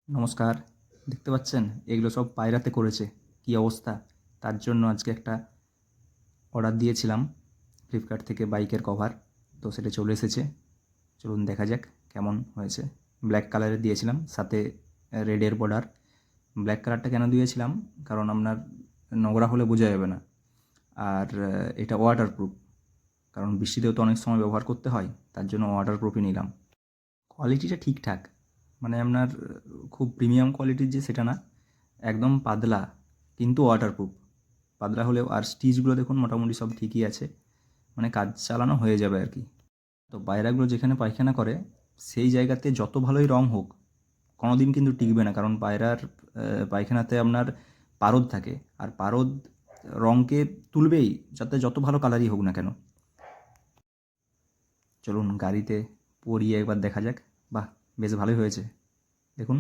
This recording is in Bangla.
নমস্কার। দেখতে পাচ্ছেন এগুলো সব পায়রাতে করেছে, কি অবস্থা। তার জন্য আজকে একটা অর্ডার দিয়েছিলাম ফ্লিপকার্ট থেকে বাইকের কভার, তো সেটা চলে এসেছে। চলুন দেখা যাক কেমন হয়েছে। ব্ল্যাক কালারের দিয়েছিলাম, সাথে রেডের বর্ডার। ব্ল্যাক কালারটা কেন দিয়েছিলাম, কারণ আপনার নোংরা হলে বোঝা যাবে না। আর এটা ওয়াটারপ্রুফ, কারণ বৃষ্টিতেও তো অনেক সময় ব্যবহার করতে হয়, তার জন্য ওয়াটারপ্রুফই নিলাম। কোয়ালিটিটা ঠিকঠাক, মানে আপনার খুব প্রিমিয়াম কোয়ালিটির যে সেটা না, একদম পাতলা কিন্তু ওয়াটারপ্রুফ। পাতলা হলেও আর স্টিচগুলো দেখুন মোটামুটি সব ঠিকই আছে, মানে কাজ চালানো হয়ে যাবে আর কি। তো পায়রাগুলো যেখানে পায়খানা করে সেই জায়গাতে যত ভালোই রং হোক কোনো দিন কিন্তু টিকবে না, কারণ পায়রার পায়খানাতে আপনার পারদ থাকে, আর পারদ রঙকে তুলবেই, যাতে যত ভালো কালারই হোক না কেন। চলুন গাড়িতে পরিয়ে একবার দেখা যাক। বাহ, বেশ ভালোই হয়েছে, দেখুন।